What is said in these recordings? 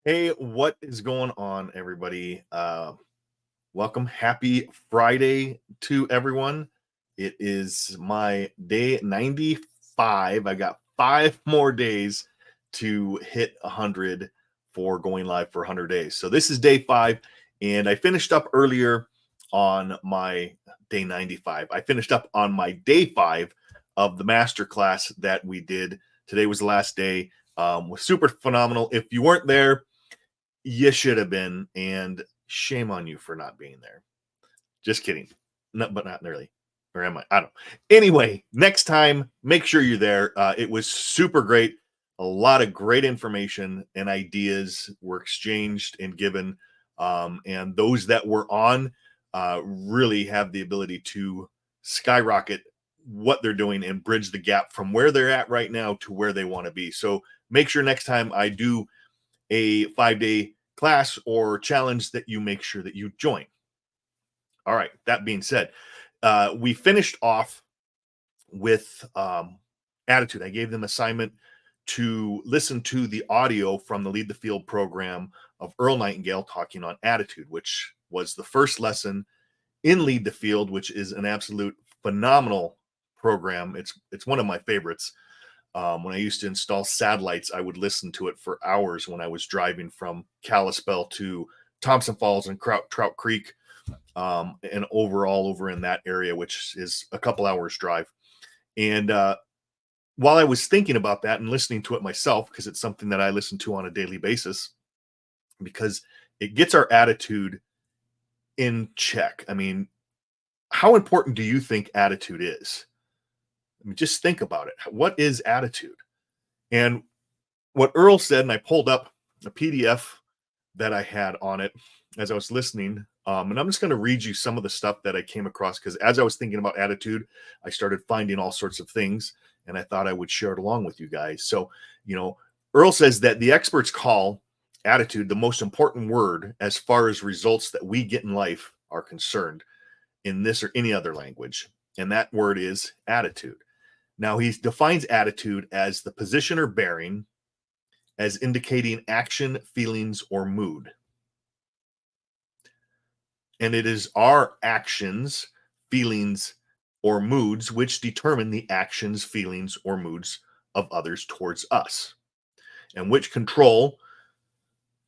Hey, what is going on, everybody? Welcome. Happy Friday to everyone. It is my day 95. I got 5 more days to hit 100 for going live for 100 days. So this is day 5, and I finished up earlier on my day 95. I finished up on my day 5 of the masterclass that we did. Today was the last day. Was super phenomenal. If you weren't there, you should have been, and shame on you for not being there. Just kidding. No, but not really. Or am I? I don't know. Anyway, next time, make sure you're there. It was super great. A lot of great information and ideas were exchanged and given. And those that were on really have the ability to skyrocket what they're doing and bridge the gap from where they're at right now to where they want to be. So make sure next time I do a 5-day class or challenge that you make sure that you join. All right. That being said, we finished off with attitude. I gave them assignment to listen to the audio from the Lead the Field program of Earl Nightingale talking on attitude, which was the first lesson in Lead the Field, which is an absolute phenomenal program. It's one of my favorites. When I used to install satellites, I would listen to it for hours when I was driving from Kalispell to Thompson Falls and Trout Creek, and overall over in that area, which is a couple hours drive. And while I was thinking about that and listening to it myself, because it's something that I listen to on a daily basis, because it gets our attitude in check. I mean, how important do you think attitude is? I mean, just think about it. What is attitude? And what Earl said, and I pulled up a PDF that I had on it as I was listening. And I'm just going to read you some of the stuff that I came across because as I was thinking about attitude, I started finding all sorts of things and I thought I would share it along with you guys. So, Earl says that the experts call attitude the most important word as far as results that we get in life are concerned in this or any other language. And that word is attitude. Now, he defines attitude as the position or bearing as indicating action, feelings, or mood. And it is our actions, feelings, or moods which determine the actions, feelings, or moods of others towards us, and which control,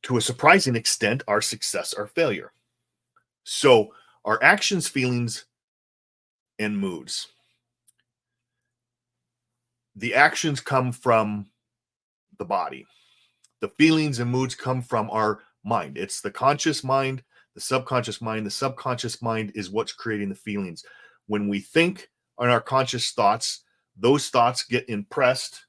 to a surprising extent, our success or failure. So, our actions, feelings, and moods. The actions come from the body. The feelings and moods come from our mind. It's the conscious mind, the subconscious mind. The subconscious mind is what's creating the feelings. When we think on our conscious thoughts, those thoughts get impressed.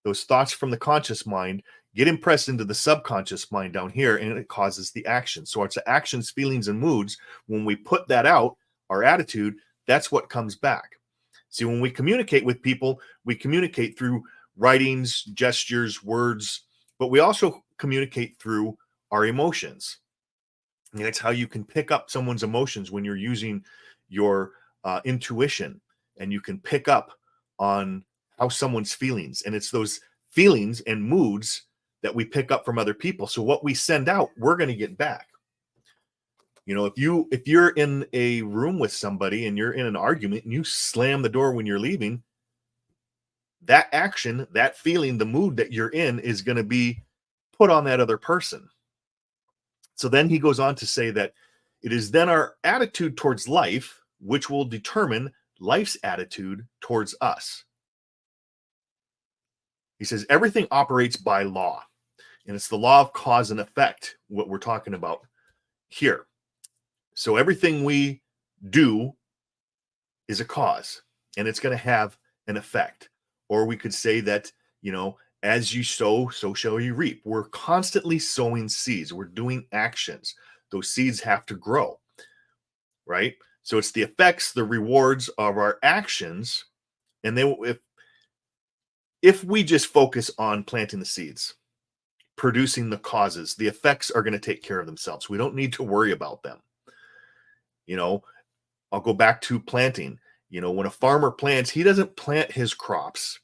Those thoughts from the conscious mind get impressed into the subconscious mind down here, and it causes the action. So it's the actions, feelings, and moods. When we put that out, our attitude, that's what comes back. See, when we communicate with people, we communicate through writings, gestures, words, but we also communicate through our emotions. And that's how you can pick up someone's emotions when you're using your intuition, and you can pick up on how someone's feelings. And it's those feelings and moods that we pick up from other people. So what we send out, we're going to get back. If you're in a room with somebody and you're in an argument and you slam the door when you're leaving, that action, that feeling, the mood that you're in is going to be put on that other person. So then he goes on to say that it is then our attitude towards life which will determine life's attitude towards us. He says everything operates by law, and it's the law of cause and effect, what we're talking about here. So everything we do is a cause, and it's going to have an effect. Or we could say that, as you sow, so shall you reap. We're constantly sowing seeds. We're doing actions. Those seeds have to grow, right? So it's the effects, the rewards of our actions. And if we just focus on planting the seeds, producing the causes, the effects are going to take care of themselves. We don't need to worry about them. I'll go back to planting. When a farmer plants, he doesn't plant his crops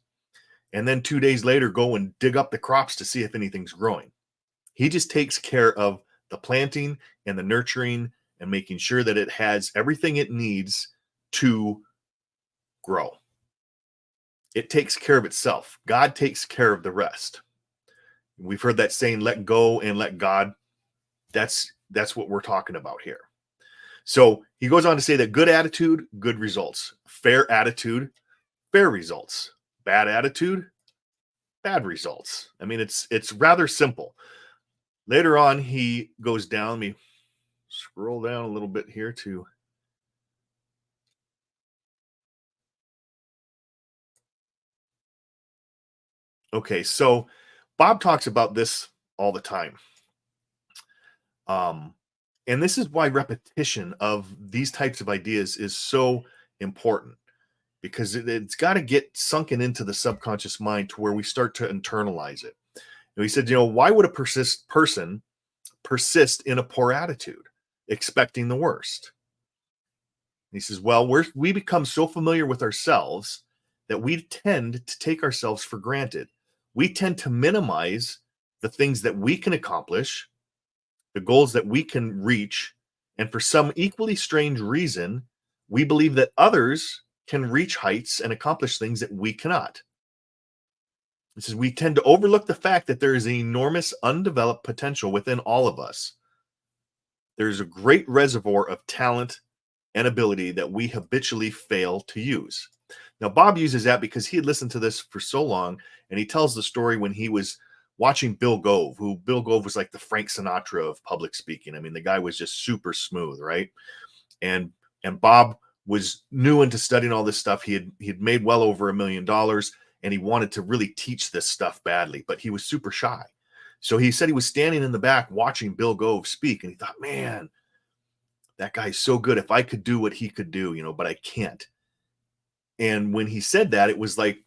and then 2 days later go and dig up the crops to see if anything's growing. He just takes care of the planting and the nurturing and making sure that it has everything it needs to grow. It takes care of itself. God takes care of the rest. We've heard that saying, let go and let God. That's what we're talking about here. So he goes on to say that good attitude, good results. Fair attitude, fair results. Bad attitude, bad results. I mean, it's rather simple. Later on, he goes down. Let me scroll down a little bit here to. Okay, so Bob talks about this all the time. And this is why repetition of these types of ideas is so important, because it's got to get sunken into the subconscious mind to where we start to internalize it. And he said, why would a person persist in a poor attitude, expecting the worst? And he says, well, we become so familiar with ourselves that we tend to take ourselves for granted. We tend to minimize the things that we can accomplish, the goals that we can reach, and for some equally strange reason, we believe that others can reach heights and accomplish things that we cannot. This is, we tend to overlook the fact that there is an enormous undeveloped potential within all of us. There's a great reservoir of talent and ability that we habitually fail to use. Now, Bob uses that because he had listened to this for so long, and he tells the story when he was watching Bill Gove, who Bill Gove was like the Frank Sinatra of public speaking. I mean, the guy was just super smooth, right? And Bob was new into studying all this stuff. He had made well over $1 million, and he wanted to really teach this stuff badly, but he was super shy. So he said he was standing in the back watching Bill Gove speak, and he thought, man, that guy's so good. If I could do what he could do, but I can't. And when he said that, it was like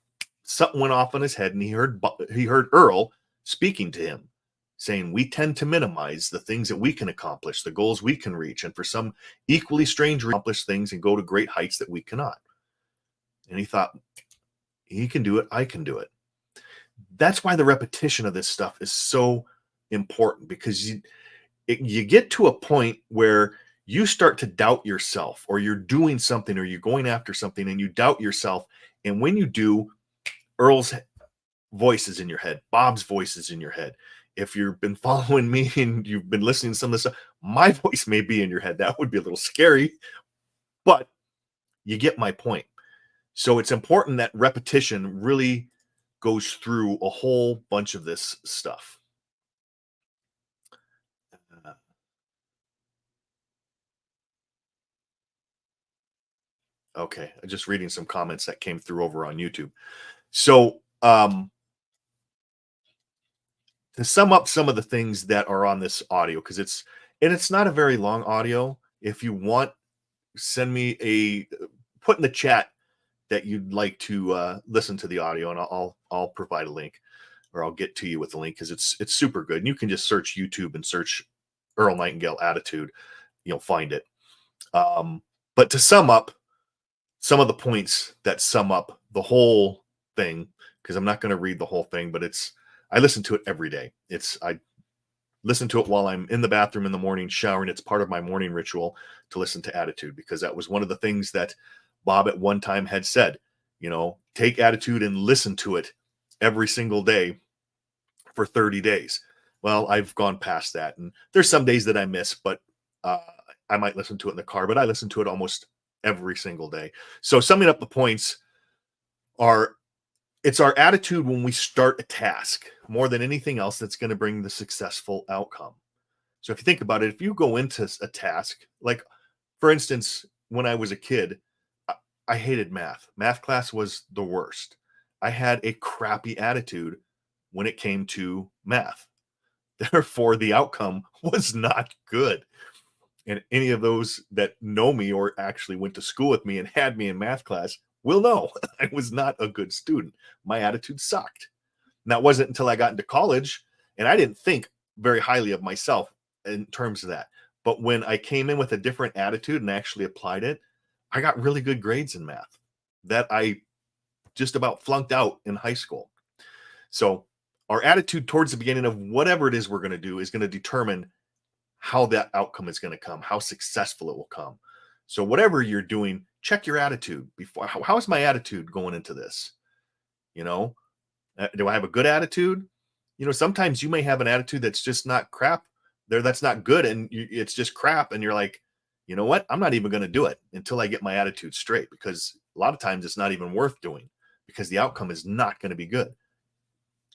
something went off in his head, and he heard Earl speaking to him, saying, we tend to minimize the things that we can accomplish, the goals we can reach, and for some equally strange accomplish things and go to great heights that we cannot. And he thought, he can do it, I can do it. That's why the repetition of this stuff is so important, because you get to a point where you start to doubt yourself, or you're doing something, or you're going after something and you doubt yourself. And when you do, Earl's voice is in your head, Bob's voice is in your head. If you've been following me and you've been listening to some of this stuff, my voice may be in your head. That would be a little scary, but you get my point. So it's important that repetition really goes through a whole bunch of this stuff. Okay, I'm just reading some comments that came through over on YouTube. So, to sum up some of the things that are on this audio, because it's not a very long audio. If you want, send me put in the chat that you'd like to listen to the audio, and I'll provide a link, or I'll get to you with the link, because it's super good. And you can just search YouTube and search Earl Nightingale attitude, you'll find it. But to sum up some of the points that sum up the whole thing, because I'm not going to read the whole thing, but I listen to it every day. I listen to it while I'm in the bathroom in the morning, showering. It's part of my morning ritual to listen to attitude, because that was one of the things that Bob at one time had said, take attitude and listen to it every single day for 30 days. Well, I've gone past that, and there's some days that I miss, but I might listen to it in the car, but I listen to it almost every single day. So summing up the points are, it's our attitude when we start a task more than anything else that's going to bring the successful outcome. So if you think about it, if you go into a task, like for instance, when I was a kid, I hated math. Math class was the worst. I had a crappy attitude when it came to math. Therefore, the outcome was not good. And any of those that know me or actually went to school with me and had me in math class will know I was not a good student. My attitude sucked. And that wasn't until I got into college, and I didn't think very highly of myself in terms of that. But when I came in with a different attitude and actually applied it, I got really good grades in math that I just about flunked out in high school. So our attitude towards the beginning of whatever it is we're going to do is going to determine how that outcome is going to come, how successful it will come. So whatever you're doing, check your attitude before. How is my attitude going into this? You know, do I have a good attitude? Sometimes you may have an attitude that's just not crap there. That's not good. And it's just crap. And you're like, you know what? I'm not even going to do it until I get my attitude straight, because a lot of times it's not even worth doing because the outcome is not going to be good.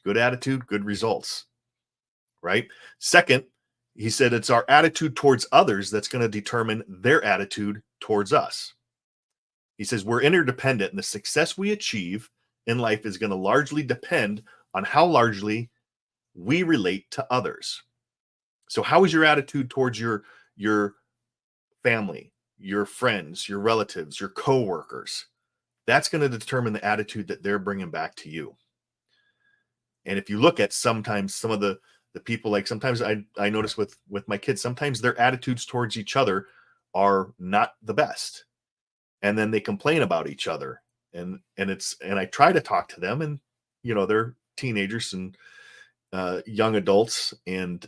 Good attitude, good results, right? Second, he said it's our attitude towards others that's going to determine their attitude towards us. He says we're interdependent, and the success we achieve in life is going to largely depend on how largely we relate to others. So how is your attitude towards your family, your friends, your relatives, your coworkers? That's going to determine the attitude that they're bringing back to you. And if you look at sometimes some of the people, like sometimes I notice with my kids, sometimes their attitudes towards each other are not the best. And then they complain about each other. And I try to talk to them, and they're teenagers and young adults, and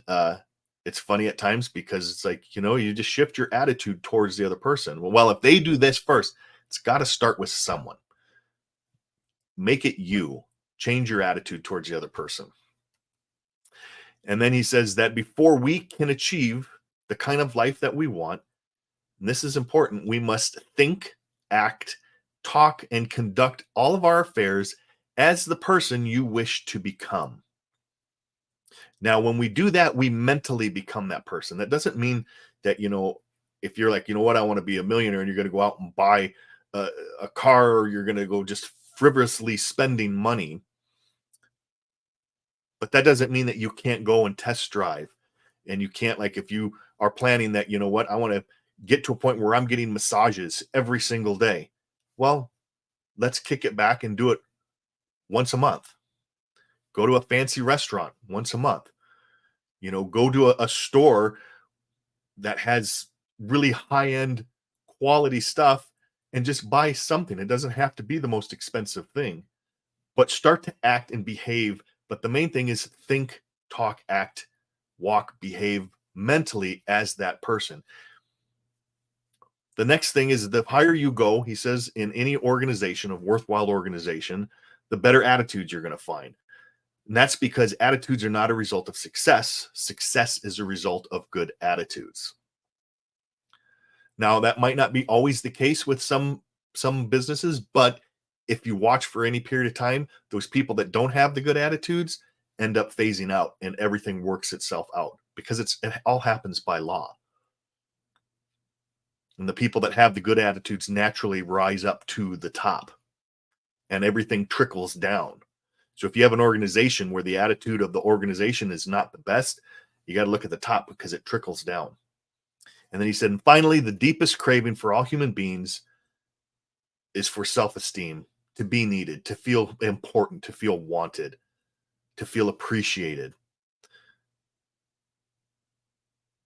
it's funny at times because it's like, you just shift your attitude towards the other person. Well, if they do this first, it's got to start with someone. Make it you. Change your attitude towards the other person. And then he says that before we can achieve the kind of life that we want, and this is important, we must think, act, talk, and conduct all of our affairs as the person you wish to become. Now, when we do that, we mentally become that person. That doesn't mean that, if you're like, what, I want to be a millionaire, and you're going to go out and buy a car, or you're going to go just frivolously spending money. But that doesn't mean that you can't go and test drive, and you can't, like, if you are planning that, I want to get to a point where I'm getting massages every single day. Well, let's kick it back and do it once a month. Go to a fancy restaurant once a month. Go to a store that has really high-end quality stuff and just buy something. It doesn't have to be the most expensive thing, but start to act and behave. But the main thing is think, talk, act, walk, behave mentally as that person. The next thing is, the higher you go, he says, in any organization, of worthwhile organization, the better attitudes you're going to find. And that's because attitudes are not a result of success. Success is a result of good attitudes. Now, that might not be always the case with some businesses, but if you watch for any period of time, those people that don't have the good attitudes end up phasing out, and everything works itself out because it all happens by law. And the people that have the good attitudes naturally rise up to the top, and everything trickles down. So if you have an organization where the attitude of the organization is not the best, you got to look at the top, because it trickles down. And then he said, and finally, the deepest craving for all human beings is for self-esteem, to be needed, to feel important, to feel wanted, to feel appreciated.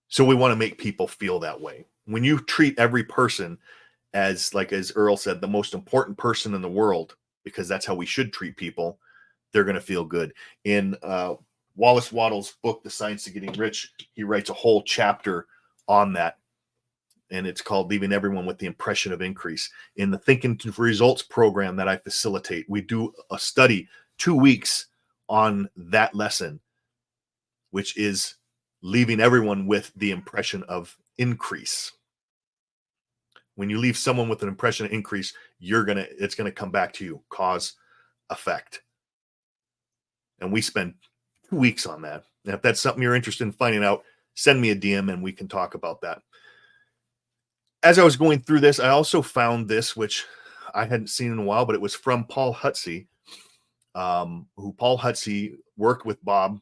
So we want to make people feel that way. When you treat every person as, like, as Earl said, the most important person in the world, because that's how we should treat people, they're going to feel good. In Wallace Wattles' book, The Science of Getting Rich, he writes a whole chapter on that, and it's called Leaving Everyone with the Impression of Increase. In the Thinking to Results program that I facilitate, we do a study 2 weeks on that lesson, which is leaving everyone with the impression of increase. When you leave someone with an impression of increase, it's gonna come back to you, cause, effect. And we spend 2 weeks on that. And if that's something you're interested in finding out, send me a DM and we can talk about that. As I was going through this, I also found this, which I hadn't seen in a while, but it was from Paul Hutsey, who Paul Hutsey worked with Bob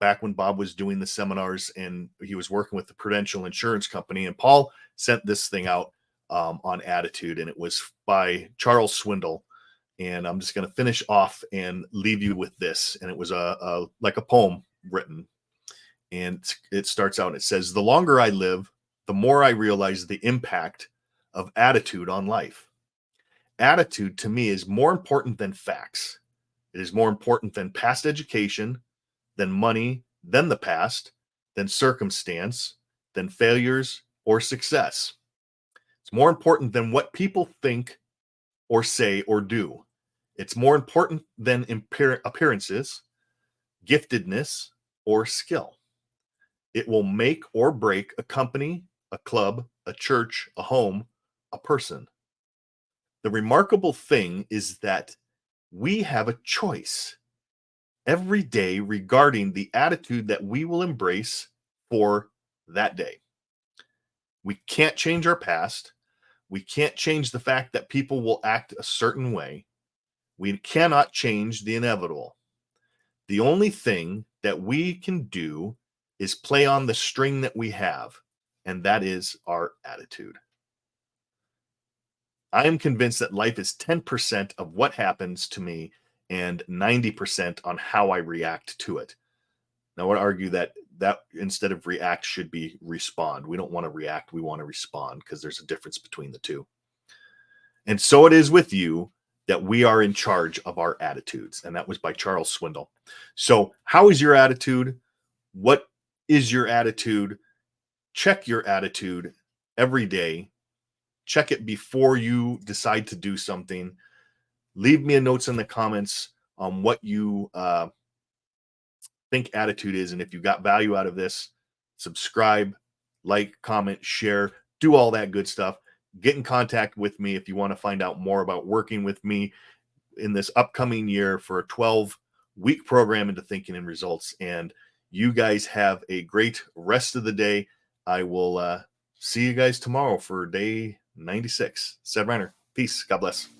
back when Bob was doing the seminars, and he was working with the Prudential Insurance Company. And Paul sent this thing out on attitude, and it was by Charles Swindoll. And I'm just going to finish off and leave you with this. And it was like a poem written. And it starts out, and it says, "The longer I live, the more I realize the impact of attitude on life. Attitude to me is more important than facts. It is more important than past education, than money, than the past, than circumstance, than failures or success. It's more important than what people think or say or do. It's more important than appearances, giftedness, or skill. It will make or break a company, a club, a church, a home, a person. The remarkable thing is that we have a choice every day regarding the attitude that we will embrace for that day. We can't change our past. We can't change the fact that people will act a certain way. We cannot change the inevitable. The only thing that we can do is play on the string that we have, and that is our attitude. I am convinced that life is 10% of what happens to me and 90% on how I react to it. Now, I would argue that instead of react should be respond. We don't want to react, we want to respond, because there's a difference between the two. And so it is with you that we are in charge of our attitudes. And that was by Charles Swindoll. So how is your attitude? What is your attitude? Check your attitude every day. Check it before you decide to do something. Leave me a notes in the comments on what you think attitude is. And if you got value out of this, subscribe, like, comment, share, do all that good stuff. Get in contact with me if you want to find out more about working with me in this upcoming year for a 12-week program into thinking and results. And you guys have a great rest of the day. I will see you guys tomorrow for day 96. Seth Reiner. Peace. God bless.